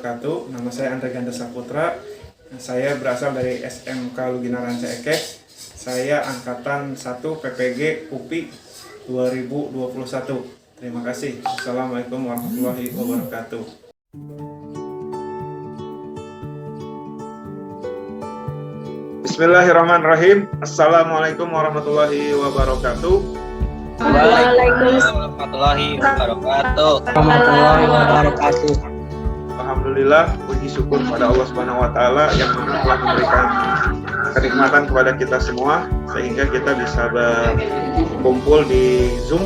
wabarakatuh. Nama saya Andre Ganda Saputra. Saya berasal dari SMK Lugina Ranca Ekek. Saya angkatan 1 PPG UPI 2021. Terima kasih. Assalamualaikum warahmatullahi wabarakatuh. Bismillahirrahmanirrahim. Assalamualaikum warahmatullahi wabarakatuh. Waalaikumsalam warahmatullahi wabarakatuh. Alhamdulillah, puji syukur pada Allah Subhanahu wa taala yang telah memberikan kenikmatan kepada kita semua sehingga kita bisa berkumpul di Zoom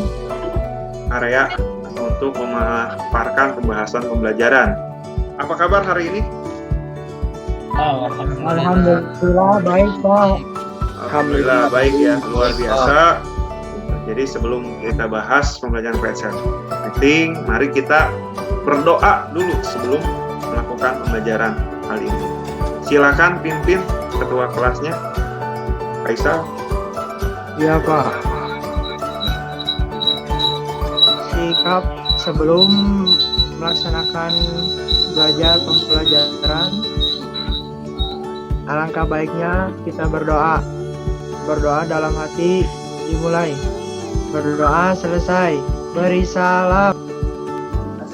area untuk memaparkan pembahasan pembelajaran. Apa kabar hari ini? Alhamdulillah baik, Pak. Alhamdulillah baik ya, luar biasa. Jadi sebelum kita bahas pembelajaran PSL meeting, mari kita berdoa dulu sebelum melakukan pembelajaran kali ini. Silakan pimpin ketua kelasnya, Faisal. Iya, Pak. Sikap sebelum melaksanakan pembelajaran, alangkah baiknya kita berdoa. Berdoa dalam hati dimulai. Berdoa selesai. Beri salam.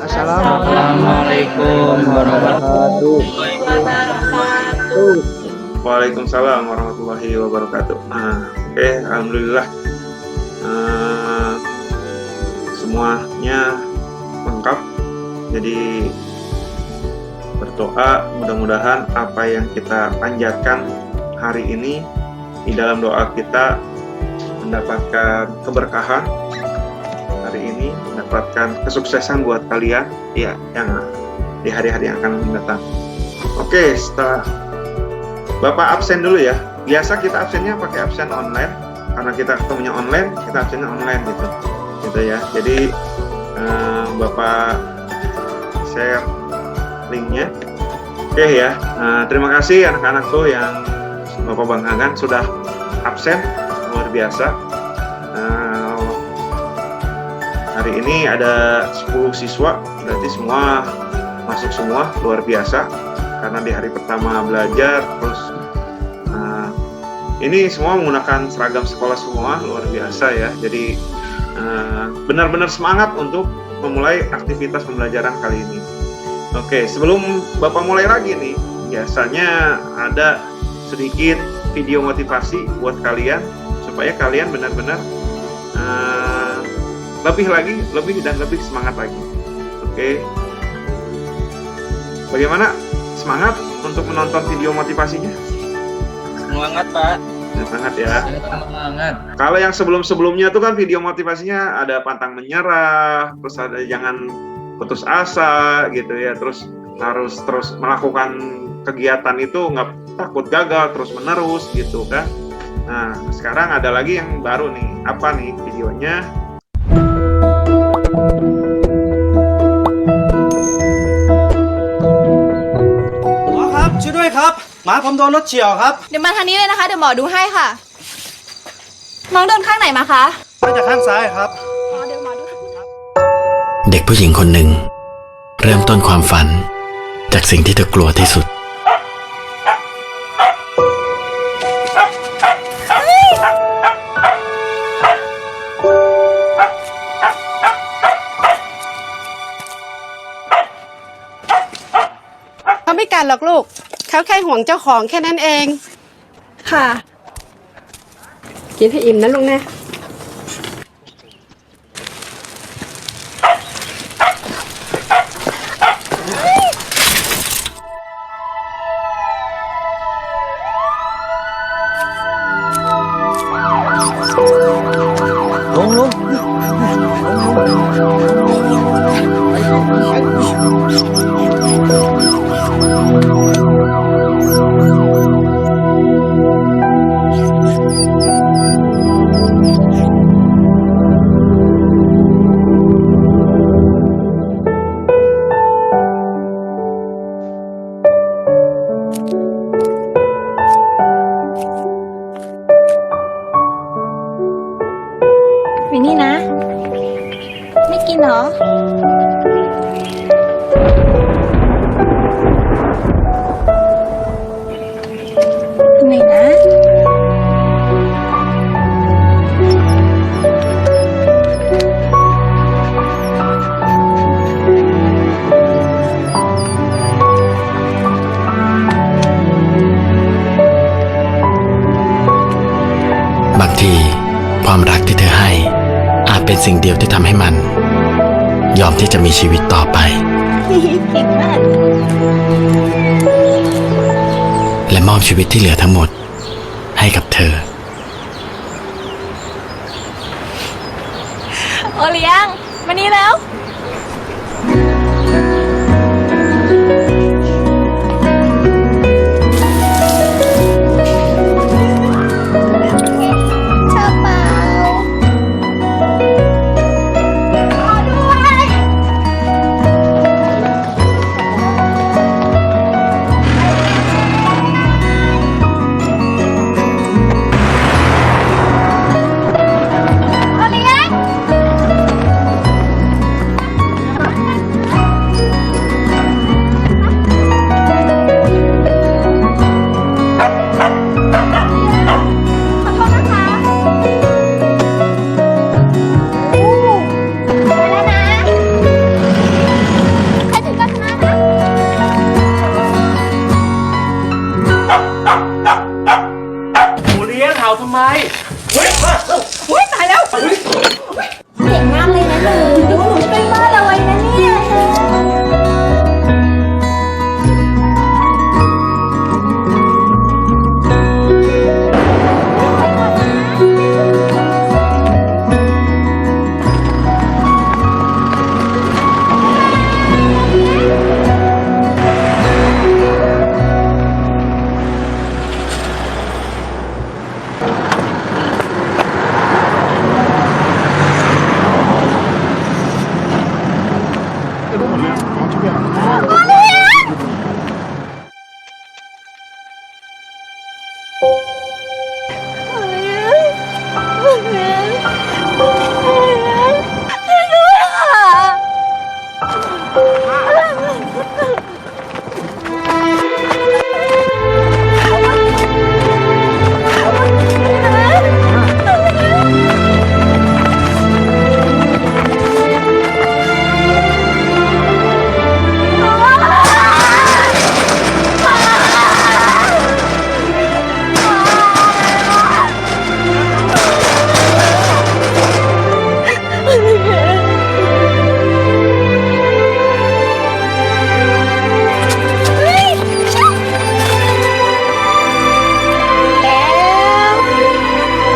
Assalamualaikum warahmatullahi wabarakatuh. Waalaikumsalam warahmatullahi wabarakatuh. Oke, alhamdulillah semuanya lengkap. Jadi berdoa, mudah-mudahan apa yang kita panjatkan hari ini di dalam doa kita mendapatkan keberkahan hari ini, mendapatkan kesuksesan buat kalian ya yang di hari-hari yang akan mendatang. Oke, setelah Bapak absen dulu ya. Biasa kita absennya pakai absen online karena kita ketemunya online, kita absennya online gitu ya. Jadi Bapak share linknya. Oke ya. Terima kasih anak-anakku yang Bapak banggakan sudah absen. Luar biasa. Hari ini ada 10 siswa, berarti semua masuk semua, luar biasa. Karena di hari pertama belajar, terus ini semua menggunakan seragam sekolah semua, luar biasa ya. Jadi benar-benar semangat untuk memulai aktivitas pembelajaran kali ini. Oke, sebelum Bapak mulai lagi nih, biasanya ada sedikit video motivasi buat kalian supaya kalian benar-benar lebih dan lebih semangat lagi. Oke. Bagaimana semangat untuk menonton video motivasinya? Semangat, Pak. Semangat ya. Semangat. Kalau yang sebelum-sebelumnya tuh kan video motivasinya ada pantang menyerah, terus ada jangan putus asa gitu ya, terus harus terus melakukan kegiatan itu, nggak takut gagal terus menerus gitu kan. Nah, sekarang ada lagi yang baru nih. Apa nih videonya?ครับช่วยด้วยครับหมาผมโดนรถเฉี่ยวครับ เดี๋ยวมาทางนี้เลยนะคะ เดี๋ยวหมอดูให้ค่ะ น้องโดนข้างไหนมาคะ มาจากข้างซ้ายครับ อ๋อเดี๋ยวหมอดูให้ เด็กผู้หญิงคนหนึ่งเริ่มต้นความฝันจากสิ่งที่เธอกลัวที่สุดเขาไม่กัดหรอกลูก เขาแค่ห่วงเจ้าของแค่นั้นเอง ค่ะ กินให้อิ่มนะลุงนะ วินนี่นะ ไม่กินเหรอ หน่อยนะ บางทีความรักที่เธอให้อาจเป็นสิ่งเดียวที่ทำให้มัน ยอมที่จะมีชีวิตต่อไป เก่งมาก และมอบชีวิตที่เหลือทั้งหมดให้กับเธอ โอเลี้ยง มานี่แล้ว ชอบเปล่าขอด้วย โอเลี้ยง ขอโทษนะคะไปแล้วนะใครถึงก็ชนะนะ หมูเลี้ยงเห่าทำไม อุ้ยตายแล้วเก่งมากเลยนะหนูใกล้บ้านเราเลยนะเนี่ย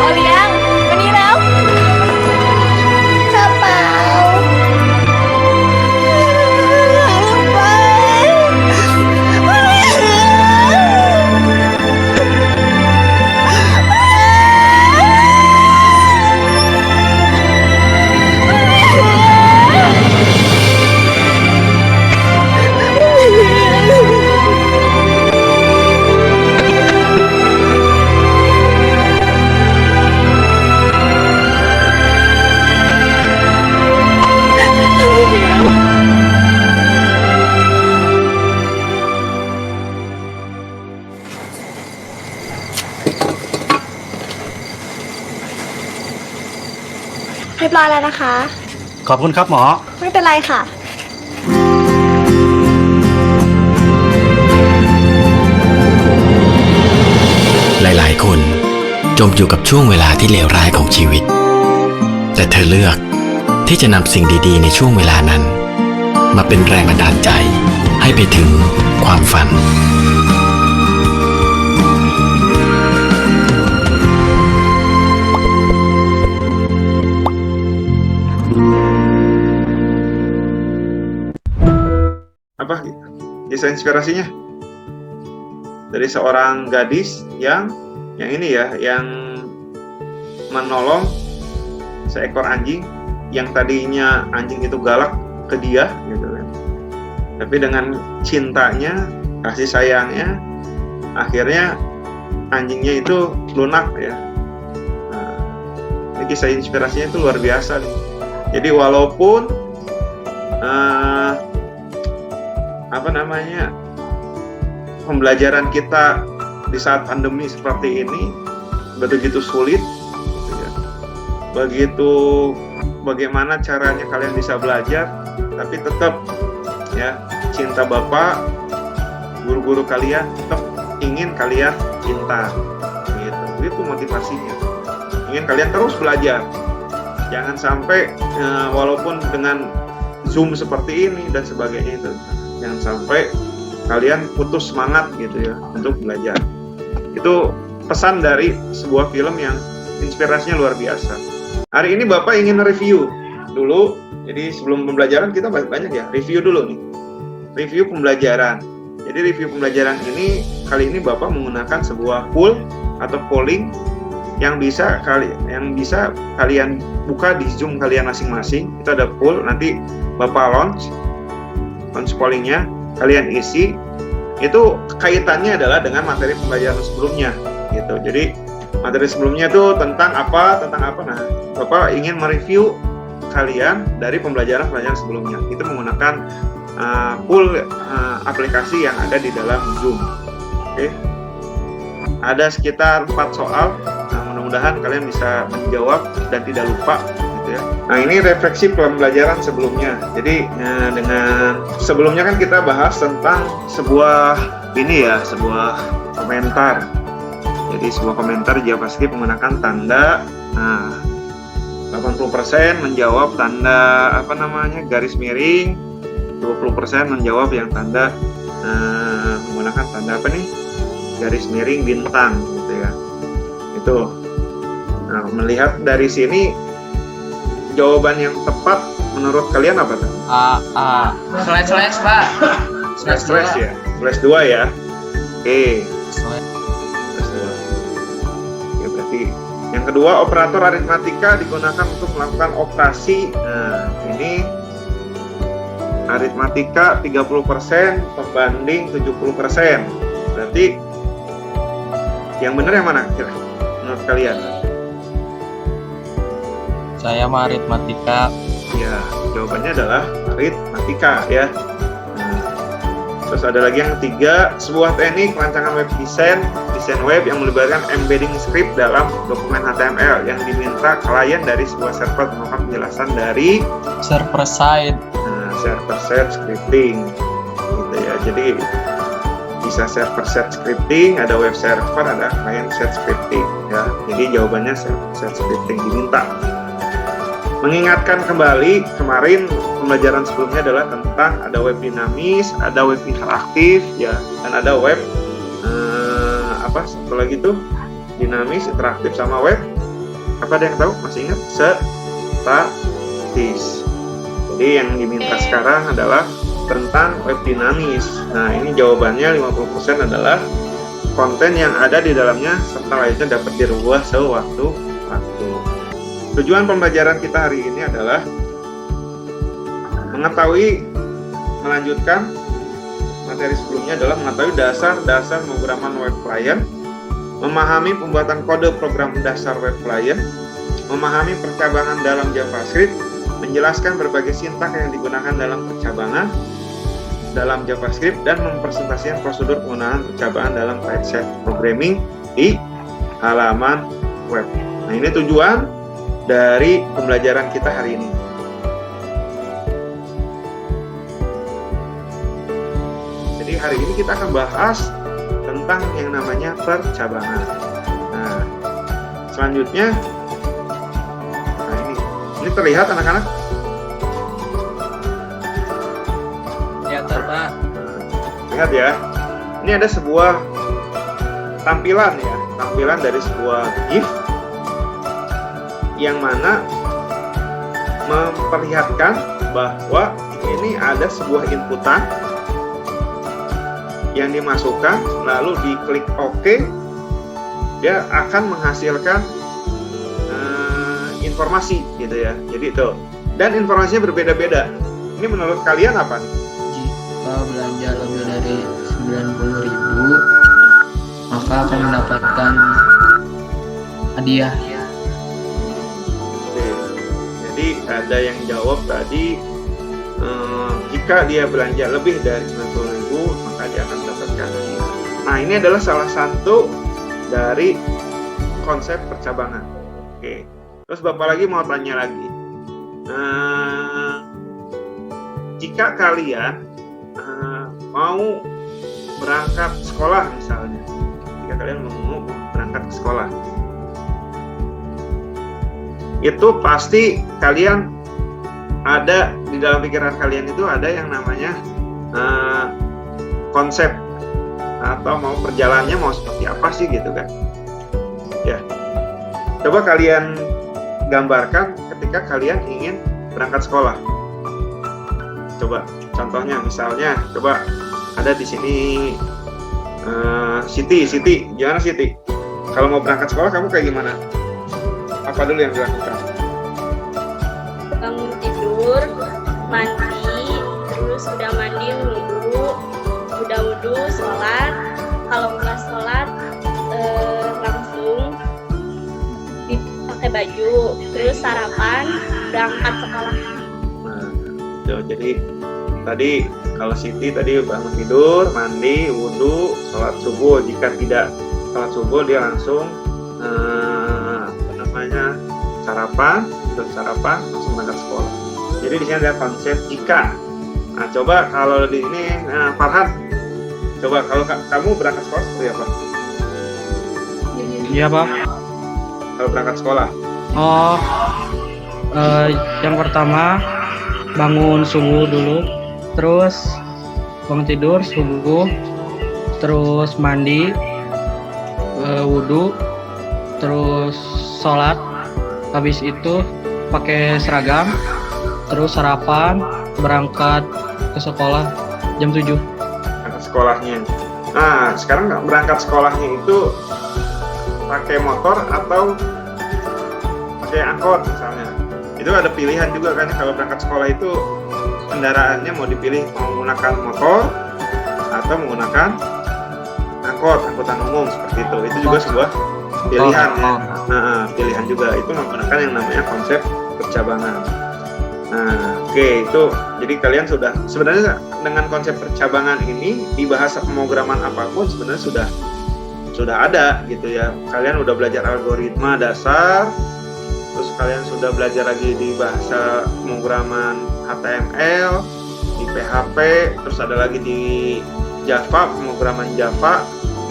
โอเลี้ยง มานี่แล้ว ชอบเปล่าเรียบร้อยแล้วนะคะ ขอบคุณครับหมอ ไม่เป็นไรค่ะ หลายๆ คนจมอยู่กับช่วงเวลาที่เลวร้ายของชีวิต แต่เธอเลือกที่จะนำสิ่งดีๆ ในช่วงเวลานั้น มาเป็นแรงบันดาลใจให้ไปถึงความฝัน Apa kisah inspirasinya? Dari seorang gadis yang ini ya, yang menolong seekor anjing yang tadinya anjing itu galak ke dia gitu kan. Tapi dengan cintanya, kasih sayangnya, akhirnya anjingnya itu lunak ya. Nah, ini kisah inspirasinya itu luar biasa nih. Jadi walaupun pembelajaran kita di saat pandemi seperti ini begitu sulit, gitu ya. Begitu bagaimana caranya kalian bisa belajar, tapi tetap ya cinta Bapak, guru-guru kalian tetap ingin kalian pintar, gitu. Itu motivasinya. Ingin kalian terus belajar. Jangan sampai walaupun dengan Zoom seperti ini dan sebagainya itu, jangan sampai kalian putus semangat gitu ya untuk belajar. Itu pesan dari sebuah film yang inspirasinya luar biasa. Hari ini Bapak ingin review dulu. Jadi sebelum pembelajaran kita banyak ya review dulu nih. Review pembelajaran. Jadi review pembelajaran ini kali ini Bapak menggunakan sebuah poll atau polling yang bisa kalian buka di Zoom kalian masing-masing. Itu ada poll, nanti Bapak launch pollingnya, kalian isi. Itu kaitannya adalah dengan materi pembelajaran sebelumnya gitu. Jadi materi sebelumnya itu tentang apa. Nah, Bapak ingin mereview kalian dari pembelajaran sebelumnya. Itu menggunakan pool aplikasi yang ada di dalam Zoom. Oke. Ada sekitar 4 soal. Nah, mudah-mudahan kalian bisa menjawab dan tidak lupa gitu ya. Nah, ini refleksi pembelajaran sebelumnya. Jadi dengan sebelumnya kan kita bahas tentang sebuah komentar. Jadi sebuah komentar JavaScript menggunakan tanda 80% menjawab tanda garis miring, 20% menjawab yang tanda menggunakan tanda garis miring bintang gitu ya. Itu. Nah, melihat dari sini jawaban yang tepat menurut kalian apa tuh? Slash Pak. Slash ya. Slash 2 ya. Oke. Berarti yang kedua, operator aritmatika digunakan untuk melakukan operasi. Nah, ini aritmatika 30% pembanding 70%. Berarti yang benar yang mana kira menurut kalian? Saya mah aritmatika. Ya, jawabannya adalah aritmatika ya. Terus ada lagi yang ketiga, sebuah teknik rancangan web desain web yang melibatkan embedding script dalam dokumen HTML yang diminta klien dari sebuah server melakukan penjelasan dari Server side. Server side scripting gitu ya. Jadi bisa server side scripting, ada web server, ada client side scripting ya. Jadi jawabannya server side scripting diminta. Mengingatkan kembali kemarin pembelajaran sebelumnya adalah tentang ada web dinamis, ada web interaktif ya, dan ada web satu lagi tuh dinamis, interaktif sama web ada yang tahu? Masih ingat? Statis. Jadi yang diminta sekarang adalah tentang web dinamis. Nah, ini jawabannya 50% adalah konten yang ada di dalamnya serta lainnya dapat dirubah sewaktu-waktu. Tujuan pembelajaran kita hari ini adalah melanjutkan materi sebelumnya adalah mengetahui dasar-dasar pemrograman web client, memahami pembuatan kode program dasar web client, memahami percabangan dalam JavaScript, menjelaskan berbagai sintak yang digunakan dalam percabangan dalam JavaScript, dan mempresentasikan prosedur penggunaan percabangan dalam client-side programming di halaman web. Nah, ini tujuan dari pembelajaran kita hari ini. Jadi hari ini kita akan bahas tentang yang namanya percabangan. Nah, selanjutnya, ini terlihat anak-anak? Ya, Pak. Lihat ya. Ini ada sebuah tampilan dari sebuah GIF yang mana memperlihatkan bahwa ini ada sebuah inputan yang dimasukkan, lalu diklik OK, dia akan menghasilkan informasi gitu ya. Jadi itu, dan informasinya berbeda-beda. Ini menurut kalian apa nih? Jika belanja lebih dari 90.000, maka akan mendapatkan hadiah. Oke. Jadi ada yang jawab tadi, jika dia belanja lebih dari 90.000, maka dia akan mendapatkan hadiah. Nah, ini adalah salah satu dari konsep percabangan. Oke. Terus Bapak lagi mau tanya lagi. Jika kalian mau berangkat sekolah misalnya, jika kalian mau berangkat ke sekolah, itu pasti kalian ada di dalam pikiran kalian itu ada yang namanya konsep atau mau perjalanannya mau seperti apa sih gitu kan ya. Coba kalian gambarkan ketika kalian ingin berangkat sekolah. Coba contohnya misalnya, coba ada di sini Siti, gimana Siti? Kalau mau berangkat sekolah kamu kayak gimana? Apa dulu yang dilakukan? Bangun tidur, mandi, terus udah mandi wudhu, sholat. Kalau nggak sholat, langsung dipakai baju, terus sarapan, berangkat sekolah. Nah, jadi tadi kalau Siti tadi bangun tidur, mandi, wudhu, sholat subuh. Jika tidak sholat subuh, dia langsung sarapan, langsung berangkat sekolah. Jadi di sini ada konsep jika. Nah, coba kalau di ini Farhan, coba kalau kamu berangkat sekolah seperti apa? Iya, Pak. Kalau berangkat sekolah? Yang pertama bangun subuh dulu, terus bangun tidur subuh, terus mandi, wudhu, terus sholat. Habis itu pakai seragam, terus sarapan, berangkat ke sekolah jam 7. Berangkat sekolahnya. Nah, sekarang berangkat sekolahnya itu pakai motor atau pakai angkot misalnya. Itu ada pilihan juga kan, kalau berangkat sekolah itu kendaraannya mau dipilih mau menggunakan motor atau menggunakan angkutan umum seperti itu. Itu juga sebuah pilihan ya. Nah, pilihan juga itu menggunakan yang namanya konsep percabangan. Nah, oke, itu jadi kalian sudah sebenarnya dengan konsep percabangan ini di bahasa pemrograman apapun sebenarnya sudah ada gitu ya. Kalian udah belajar algoritma dasar, terus kalian sudah belajar lagi di bahasa pemrograman HTML, di PHP, terus ada lagi di Java, pemrograman Java.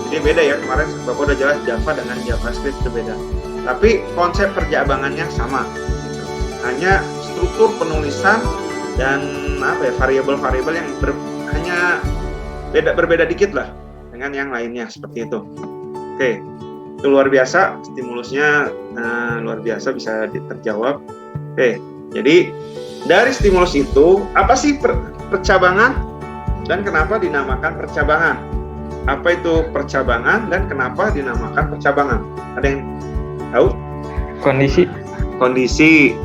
Jadi beda ya, kemarin Bapak udah jelas Java dengan JavaScript itu beda. Tapi konsep percabangannya sama. Gitu. Hanya struktur penulisan dan variabel-variabel yang hanya berbeda dikit lah dengan yang lainnya seperti itu. Oke, itu luar biasa, stimulusnya luar biasa bisa terjawab. Oke, jadi dari stimulus itu apa sih percabangan dan kenapa dinamakan percabangan? Apa itu percabangan dan kenapa dinamakan percabangan? Ada yang tahu? Kondisi.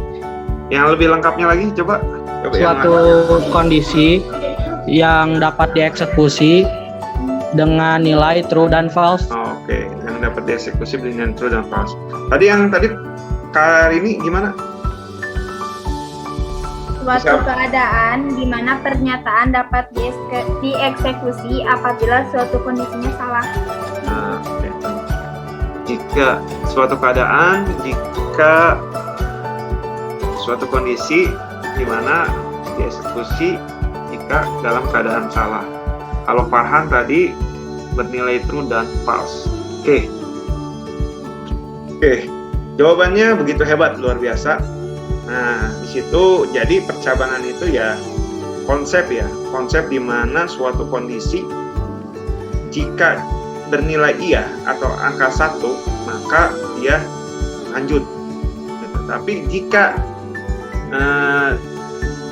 Yang lebih lengkapnya lagi coba Suatu kondisi yang dapat dieksekusi dengan nilai true dan false. Oke, yang dapat dieksekusi dengan true dan false. Tadi Kak ini gimana? Suatu keadaan di mana pernyataan dapat dieksekusi apabila suatu kondisinya salah. Nah, oke. Jika suatu keadaan, jika suatu kondisi di mana dieksekusi jika dalam keadaan salah. Kalau Farhan tadi bernilai true dan false. Oke. Jawabannya begitu hebat, luar biasa. Nah, di situ jadi percabangan itu ya konsep di mana suatu kondisi jika bernilai iya atau angka 1 maka dia lanjut. Tapi jika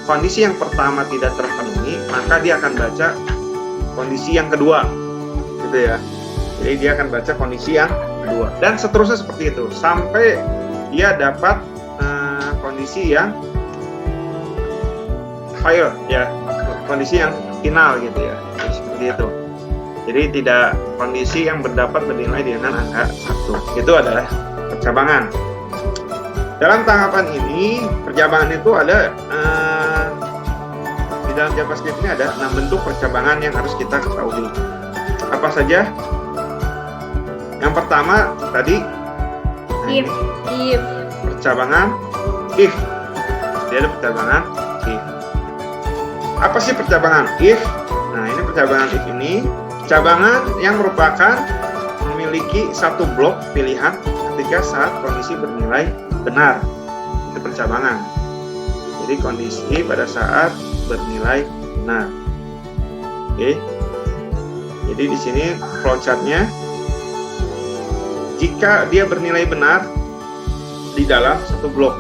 kondisi yang pertama tidak terpenuhi maka dia akan baca kondisi yang kedua, gitu ya. Jadi dia akan baca kondisi yang kedua dan seterusnya seperti itu sampai dia dapat kondisi yang final ya, kondisi yang final gitu ya. Jadi seperti itu. Jadi tidak kondisi yang bernilai dengan angka 1. Itu adalah percabangan. Dalam tahapan ini, percabangan itu ada di dalam JavaScript ini ada 6 bentuk percabangan yang harus kita ketahui. Apa saja? Yang pertama tadi If. percabangan if. Dia ada percabangan if. Apa sih percabangan if? Nah, ini percabangan if ini percabangan yang merupakan memiliki satu blok pilihan ketika saat kondisi bernilai benar. Itu percabangan. Jadi kondisi pada saat bernilai benar. Oke. Jadi di sini flowchartnya, jika dia bernilai benar di dalam satu blok,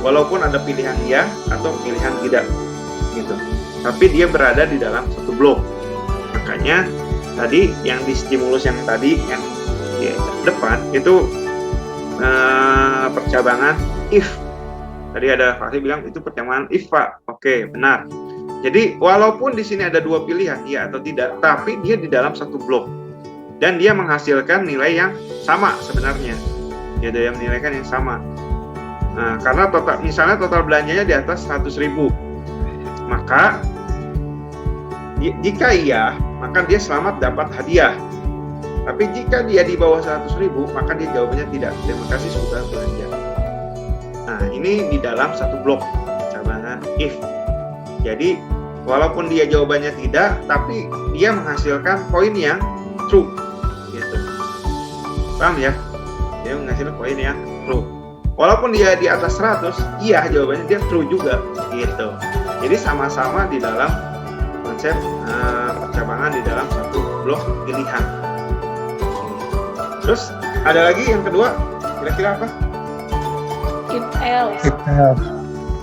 walaupun ada pilihan iya atau pilihan tidak, gitu. Tapi dia berada di dalam satu blok. Makanya tadi yang di stimulus yang tadi yang di depan itu percabangan if. Tadi ada Fakri bilang itu percabangan if, Pak. Oke, benar. Jadi walaupun di sini ada dua pilihan iya atau tidak, tapi dia di dalam satu blok dan dia menghasilkan nilai yang sama sebenarnya. Dia ada yang menilaikan yang sama. Nah, karena misalnya total belanjanya di atas 100.000, maka jika iya, maka dia selamat dapat hadiah. Tapi jika dia di bawah 100.000, maka dia jawabannya tidak. Terima kasih sudah belanja. Nah, ini di dalam satu blok percabangan if. Jadi walaupun dia jawabannya tidak, tapi dia menghasilkan poin yang true, gitu. Paham ya? Dia menghasilkan poin yang true. Walaupun dia di atas 100, iya jawabannya dia true juga, gitu. Jadi sama-sama di dalam konsep percabangan di dalam satu blok pilihan. Terus ada lagi yang kedua, kira-kira apa? If else.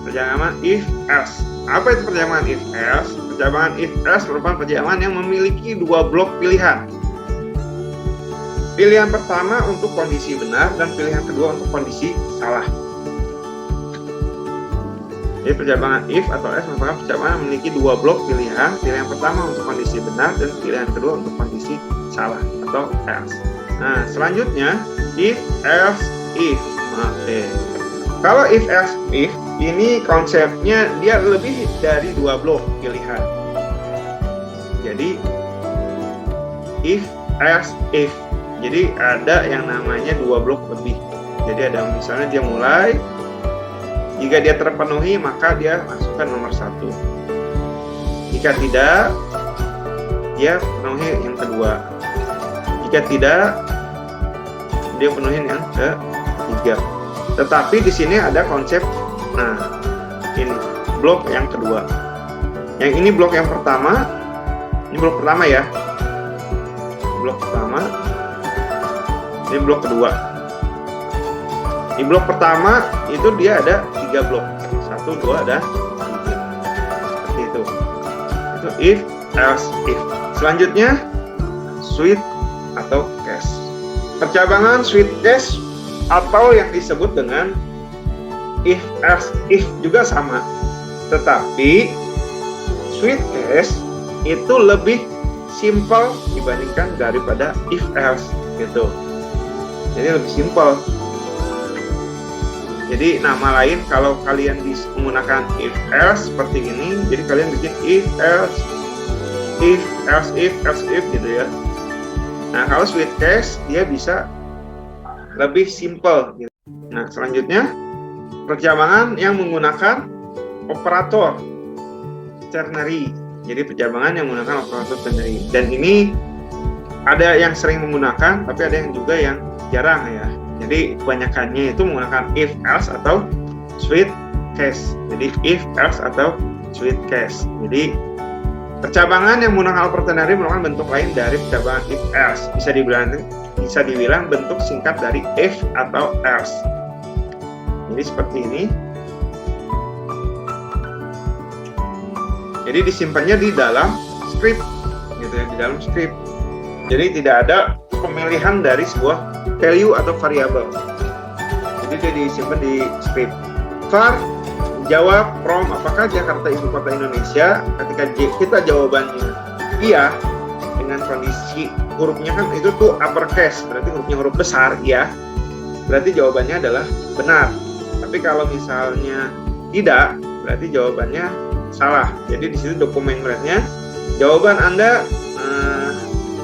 Percabangan if else. Apa itu percabangan if else? Percabangan if else merupakan percabangan yang memiliki dua blok pilihan. Pilihan pertama untuk kondisi benar dan pilihan kedua untuk kondisi salah. Jadi percabangan if atau else merupakan percabangan yang memiliki dua blok pilihan. Pilihan pertama untuk kondisi benar dan pilihan kedua untuk kondisi salah atau else. Nah, selanjutnya if else if. Oke. Kalau if else if ini konsepnya dia lebih dari dua blok pilihan. Jadi if else if. Jadi ada yang namanya dua blok lebih. Jadi ada misalnya dia mulai, jika dia terpenuhi maka dia masukkan nomor 1. Jika tidak, dia penuhi yang kedua. Jika tidak, dia penuhi yang ketiga. Tetapi di sini ada konsep, nah ini blok yang kedua. Yang ini blok yang pertama. Ini blok pertama ya. Blok pertama. Ini blok kedua. Di blok pertama itu dia ada 3 blok. 1, 2, ada 3. Seperti itu. Itu if, else, if. Selanjutnya switch atau case. Percabangan switch case atau yang disebut dengan if, else, if juga sama. Tetapi switch case itu lebih simple dibandingkan daripada if, else gitu. Jadi lebih simpel. Jadi nama lain kalau kalian menggunakan if else seperti ini, jadi kalian bikin if else if gitu ya. Nah, kalau switch case dia bisa lebih simpel gitu. Nah, selanjutnya percabangan yang menggunakan operator ternary. Jadi percabangan yang menggunakan operator ternary. Dan ini ada yang sering menggunakan, tapi ada yang juga yang jarang ya. Jadi kebanyakannya itu menggunakan if else atau switch case. Jadi if else atau switch case. Jadi percabangan yang menggunakan operator ternary merupakan bentuk lain dari percabangan if else. Bisa dibilang bentuk singkat dari if atau else. Jadi seperti ini. Jadi disimpannya di dalam script, gitu ya, di dalam script. Jadi tidak ada pemilihan dari sebuah value atau variabel. Jadi dia disimpan di script. var jawab from apakah Jakarta ibu kota Indonesia. Ketika kita jawabannya iya dengan kondisi hurufnya kan itu tuh uppercase, berarti hurufnya huruf besar ya, berarti jawabannya adalah benar. Tapi kalau misalnya tidak, berarti jawabannya salah. Jadi di situ dokumen beratnya jawaban Anda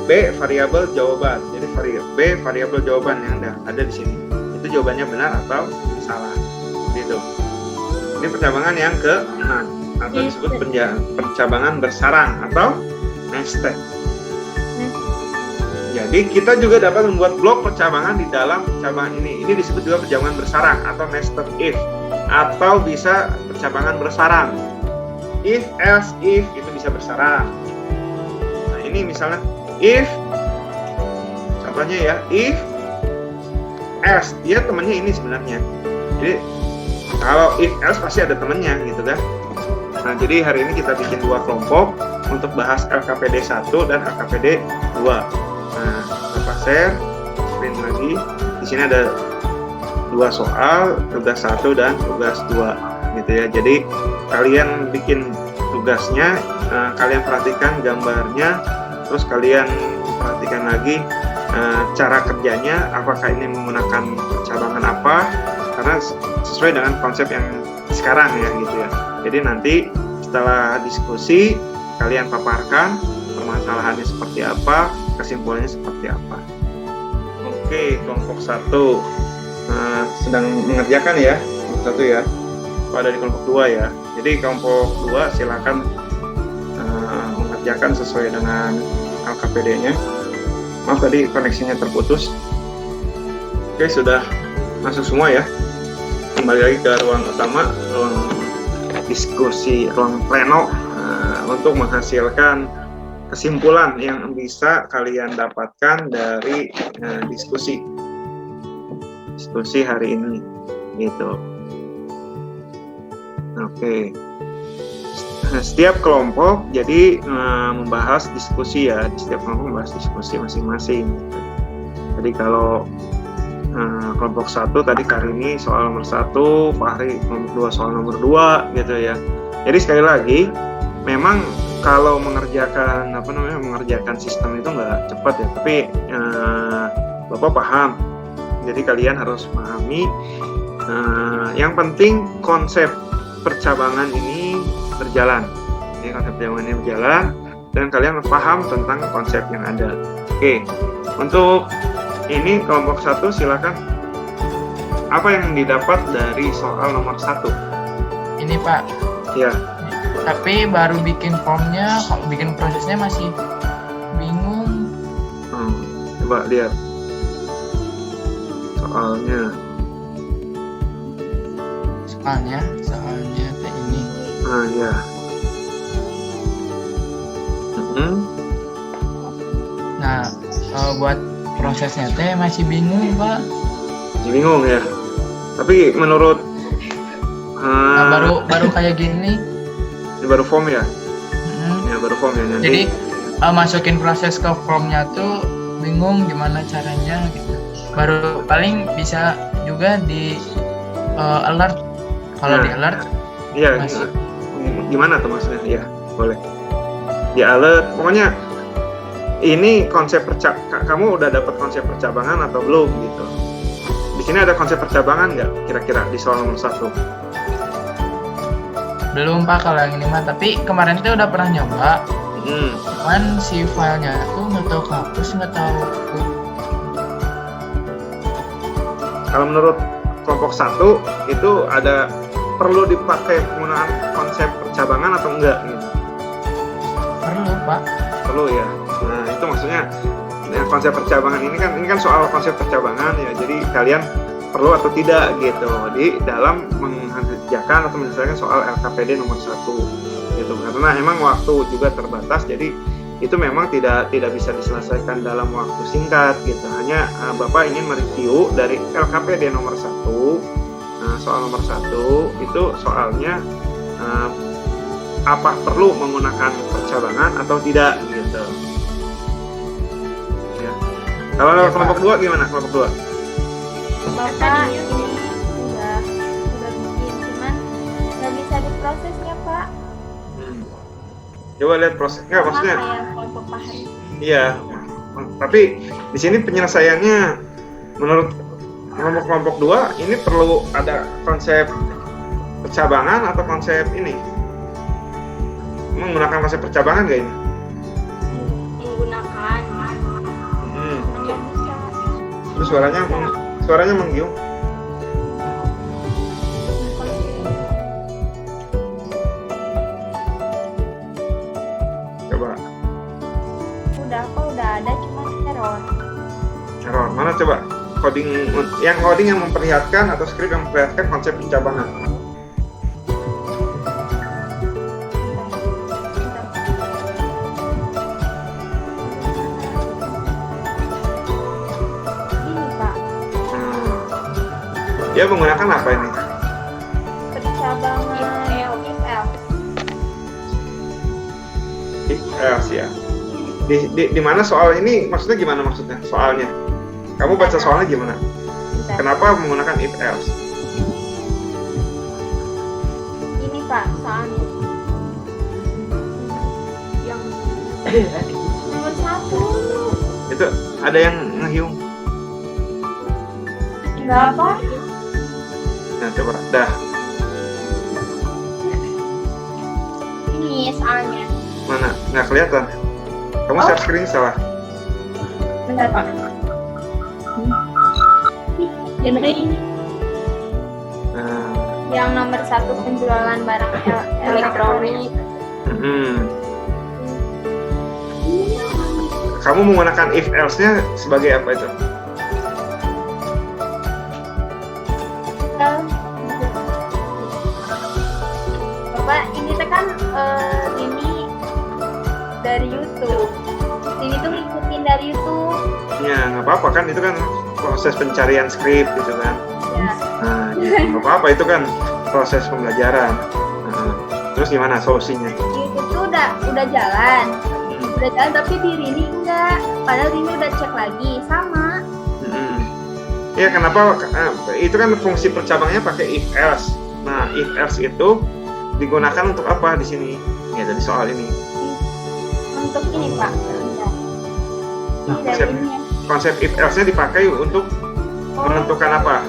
B B variabel jawaban. Jadi B variabel jawaban yang ada di sini. Itu jawabannya benar atau salah. Gitu. Ini percabangan yang ke-6 atau disebut percabangan bersarang atau nested. Jadi kita juga dapat membuat blok percabangan di dalam percabangan ini. Ini disebut juga percabangan bersarang atau nested if, atau bisa percabangan bersarang. If, else, if itu bisa bersarang. Nah ini misalnya if, contohnya ya, if, else, dia temannya ini sebenarnya. Jadi kalau if, else pasti ada temannya gitu kan. Nah jadi hari ini kita bikin 2 kelompok untuk bahas LKPD 1 dan LKPD 2. Nah, Bapak share screen lagi. Di sini ada 2 soal, tugas 1 dan tugas 2 gitu ya. Jadi kalian bikin tugasnya, kalian perhatikan gambarnya, terus kalian perhatikan lagi cara kerjanya, apakah ini menggunakan percabangan apa, karena sesuai dengan konsep yang sekarang ya gitu ya. Jadi nanti setelah diskusi kalian paparkan permasalahannya seperti apa, kesimpulannya seperti apa. Oke, kelompok 1 sedang mengerjakan ya, kelompok 1 ya. Ada di kelompok 2 ya. Jadi kelompok 2 silakan mengerjakan sesuai dengan LKPD-nya. Maaf tadi koneksinya terputus. Oke, sudah masuk semua ya. Kembali lagi ke ruang utama, ruang diskusi, ruang pleno untuk menghasilkan kesimpulan yang bisa kalian dapatkan dari diskusi hari ini gitu. Oke. Setiap kelompok jadi membahas diskusi ya, setiap kelompok membahas diskusi masing-masing. Jadi kalau kelompok 1 tadi Karini soal nomor 1, Fahri kelompok 2 soal nomor 2 gitu ya. Jadi sekali lagi memang kalau mengerjakan sistem itu nggak cepat ya, tapi Bapak paham. Jadi kalian harus pahami. Yang penting konsep percabangan ini berjalan. Jadi konsep percabangan ini berjalan dan kalian paham tentang konsep yang ada. Oke, untuk ini kelompok 1 silakan. Apa yang didapat dari soal nomor 1? Ini Pak. Ya. Tapi baru bikin formnya, bikin prosesnya masih bingung. Coba lihat soalnya teh ini. Ya. Nah, buat prosesnya teh masih bingung Pak. Masih bingung ya. Tapi menurut baru kayak gini. Ini baru form ya? Ya baru form ya nanti. Jadi masukin proses ke formnya tuh bingung gimana caranya gitu. Baru paling bisa juga di alert. Kalau di alert iya gimana tuh maksudnya? Iya boleh di alert. Pokoknya ini konsep kamu udah dapat konsep percabangan atau belum gitu. Di sini ada konsep percabangan nggak kira-kira di soal nomor 1? Belum Pak kalau yang ini mah, tapi kemarin itu udah pernah nyoba. Cuman si filenya tuh nggak tahu kehapus, nggak tahu. Kalau menurut kelompok 1 itu ada perlu dipakai penggunaan konsep percabangan atau enggak gitu? Perlu Pak. Perlu ya. Nah itu maksudnya konsep percabangan ini kan soal konsep percabangan ya. Jadi kalian perlu atau tidak gitu di dalam mengerjakan atau menyelesaikan soal LKPD nomor 1 gitu. Karena emang waktu juga terbatas, jadi itu memang tidak bisa diselesaikan dalam waktu singkat gitu. Hanya Bapak ingin mereview dari LKPD nomor 1. Nah, soal nomor 1 itu soalnya apa perlu menggunakan percabangan atau tidak gitu. Ya. Kalau kelompok 2 gimana? Kelompok 2? Bapak ini udah bikin, cuman nggak bisa diprosesnya Pak. Coba lihat proses, nggak maksudnya? Kayak kelompok Fahri. Iya, tapi di sini penyelesaiannya menurut kelompok 2 ini perlu ada konsep percabangan atau konsep ini? Menggunakan konsep percabangan nggak ini? Menggunakan. Itu suaranya menggiung. Coba. Udah ada cuma error. Error. Mana coba? Coding yang memperlihatkan atau skrip yang memperlihatkan konsep pencabangan. Ini Pak, Dia menggunakan apa ini? percabangan if else. If else ya. Di mana soal ini maksudnya gimana maksudnya? Soalnya. Kamu baca soalnya gimana? Bentar. Kenapa menggunakan if else? Ini Pak, soalnya yang nomor 1 Itu ada yang ngehiung. enggak apa. Nah, coba. Dah. Ini soalnya. Mana? Nggak kelihatan. Kamu share screen salah. Bentar Pak. Genre ini Nah, yang nomor 1 penjualan barang elektronik. Kamu menggunakan if else-nya sebagai apa itu? Bapak, ini tekan ini dari YouTube. Ini tuh ngikutin dari YouTube. Ya, nggak apa-apa kan, itu kan proses pencarian skrip gitu kan. Ya. Nah, gitu. Nggak apa-apa, itu kan proses pembelajaran. Nah, terus gimana solusinya? YouTube tuh udah jalan. Udah jalan tapi di Rini enggak. Padahal Rini udah cek lagi sama. Ya, kenapa? Itu kan fungsi percabangnya pakai if else. Nah, if else itu digunakan untuk apa di sini? Ya, dari soal ini. Untuk ini Pak. Bentar. Ini dari Konsep, ini ya. konsep if else-nya dipakai untuk menentukan apa?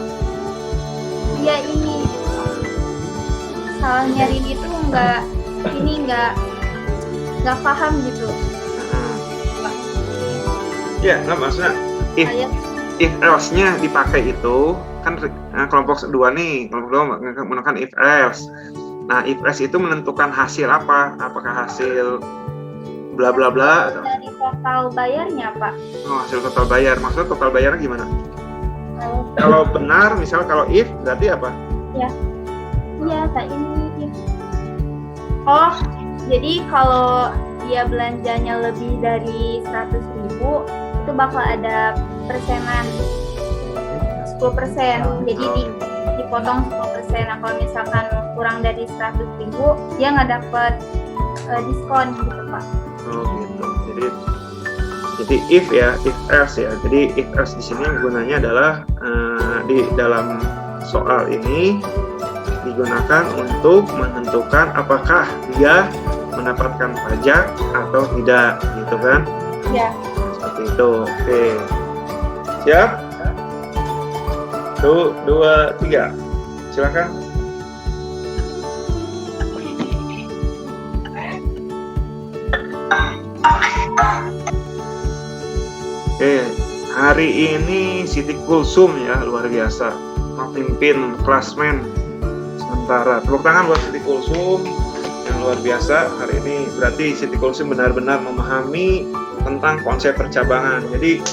Iya ini. Salahnya Rini tuh nggak paham gitu. Ya, nggak maksudnya if else-nya dipakai itu kan kelompok 2 nih, kelompok 2 menggunakan if else. Nah, if else itu menentukan hasil apa? Apakah hasil bla bla bla? Dari total bayarnya Pak. Oh, hasil total bayar. Maksudnya total bayarnya gimana? Kalau Kalau benar, misal kalau if berarti apa? iya tak ini. Oh, jadi kalau dia belanjanya lebih dari 100.000 itu bakal ada persenan 10%. Jadi dipotong 10%. Nah, kalau misalkan kurang dari 100.000 dia nggak dapat diskon gitu Pak. Oh, gitu. Jadi if else ya. Jadi if else di sini gunanya adalah di dalam soal ini digunakan untuk menentukan apakah dia mendapatkan pajak atau tidak, gitu kan? Ya. Seperti itu. Oke. Siap? 1, 2, 3. Silakan. Oke, hari ini Siti Kulsum ya, luar biasa memimpin klasmen sementara. Tepuk tangan buat Siti Kulsum yang luar biasa. Hari ini berarti Siti Kulsum benar-benar memahami tentang konsep percabangan. Jadi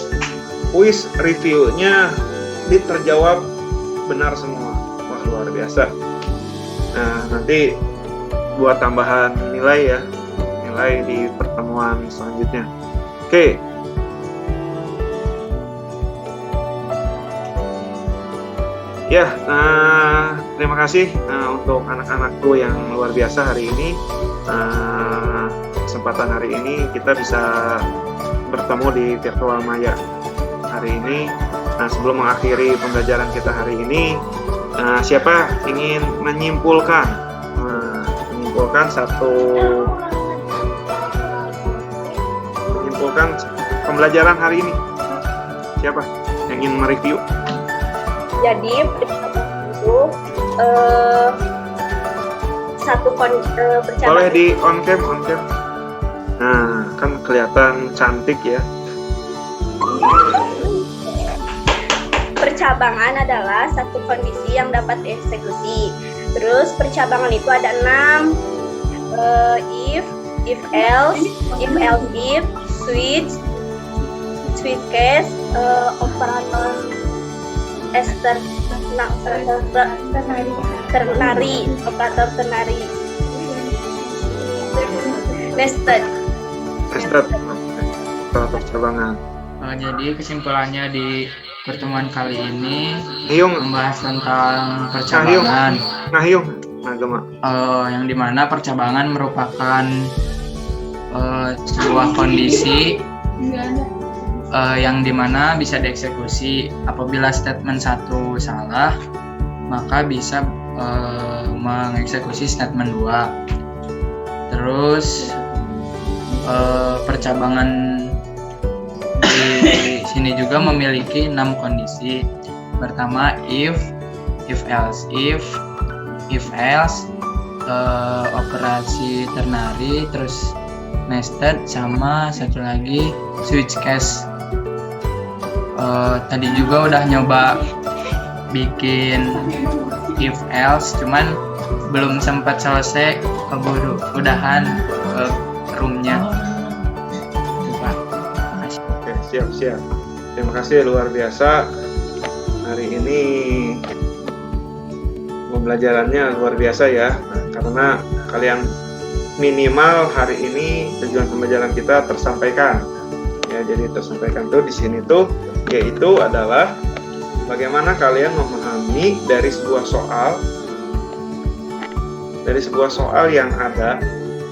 kuis reviewnya terjawab benar semua. Wah, luar biasa. Nah, nanti buat tambahan nilai ya, nilai di pertemuan selanjutnya. Oke. Ya, terima kasih untuk anak-anakku yang luar biasa hari ini. Kesempatan hari ini kita bisa bertemu di virtual Maya hari ini. Nah, sebelum mengakhiri pembelajaran kita hari ini, siapa ingin menyimpulkan pembelajaran hari ini? Siapa yang ingin mereview? Jadi itu percabang. Boleh di on cam. Nah, kan kelihatan cantik ya. percabangan adalah satu kondisi yang dapat dieksekusi. Terus percabangan itu ada 6. If else if, switch case, operator ternary, operator ternary, nested. Percabangan. Jadi kesimpulannya di pertemuan kali ini Hiung, membahas tentang percabangan. Yang dimana percabangan merupakan sebuah kondisi yang dimana bisa dieksekusi apabila statement 1 salah, maka bisa mengeksekusi statement 2. Terus percabangan di sini juga memiliki 6 kondisi. Pertama if else if else, operasi ternary, terus nested, sama satu lagi switch case. Tadi juga udah nyoba bikin if else, cuman belum sempat selesai, keburu udahan roomnya. Oke, siap. Terima kasih, luar biasa. Hari ini pembelajarannya luar biasa ya, karena kalian minimal hari ini tujuan pembelajaran kita tersampaikan. Ya, jadi tersampaikan tuh di sini tuh yaitu adalah bagaimana kalian memahami dari sebuah soal yang ada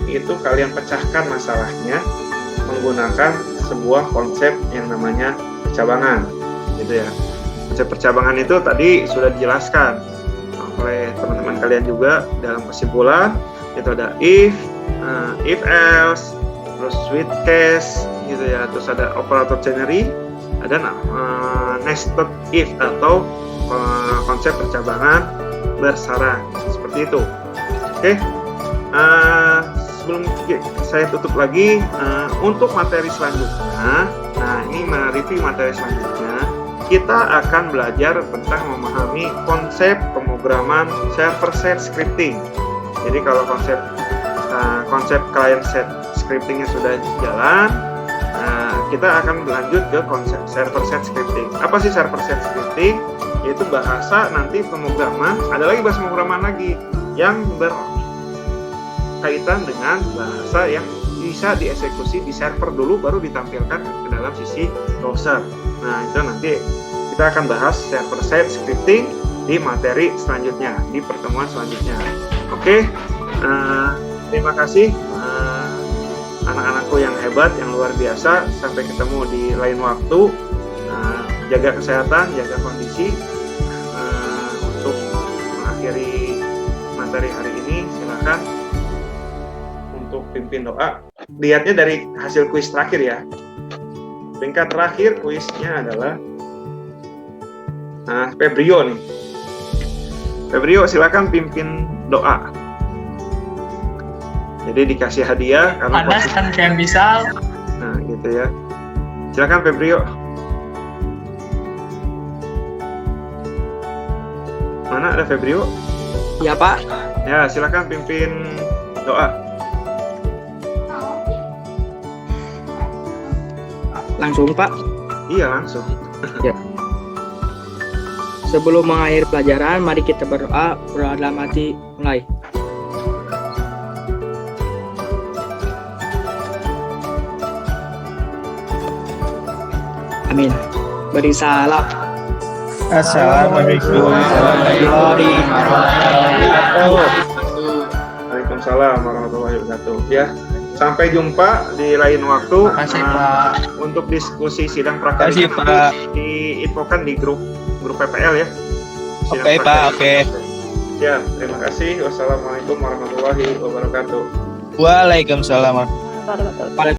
itu kalian pecahkan masalahnya menggunakan sebuah konsep yang namanya percabangan, gitu ya. Konsep percabangan itu tadi sudah dijelaskan oleh teman-teman kalian juga dalam kesimpulan. Itu ada if else, terus switch case, gitu ya. Terus ada operator ternary, ada nested if atau konsep percabangan bersarang, seperti itu. Oke. Sebelum saya tutup lagi, untuk materi selanjutnya, nah ini mereview materi selanjutnya, kita akan belajar tentang memahami konsep pemrograman server-side scripting. Jadi kalau konsep client-side scriptingnya sudah jalan, kita akan berlanjut ke konsep server-side scripting. Apa sih server-side scripting? Yaitu bahasa nanti pemrograman, ada lagi bahasa pemrograman lagi yang berkaitan dengan bahasa yang bisa dieksekusi di server dulu, baru ditampilkan ke dalam sisi browser. Nah, itu nanti kita akan bahas server-side scripting di materi selanjutnya, di pertemuan selanjutnya. Oke, terima kasih anak-anakku yang hebat, yang luar biasa. Sampai ketemu di lain waktu. Jaga kesehatan, jaga kondisi. Untuk mengakhiri materi hari ini, silakan untuk pimpin doa. Lihatnya dari hasil kuis terakhir ya. Peringkat terakhir kuisnya adalah Febrio nih. Febrio, silakan pimpin doa. Jadi dikasih hadiah karena Ada kan kayak misal. Nah, gitu ya. Silakan Febrio. Mana ada Febrio? Ya Pak. Ya, silakan pimpin doa. Langsung Pak. Iya, langsung. Ya. Sebelum mengakhiri pelajaran, mari kita berdoa dalam hati. Mulai. Amin. Beri salam. Assalamualaikum warahmatullahi wabarakatuh. Waalaikumsalam warahmatullahi wabarakatuh. Ya, sampai jumpa di lain waktu. Terima kasih, Pak. Untuk diskusi sidang prakarya diinfokan di grup PPL ya. Oke, Pak, oke. Ya, terima kasih. Wassalamualaikum warahmatullahi wabarakatuh. Waalaikumsalam.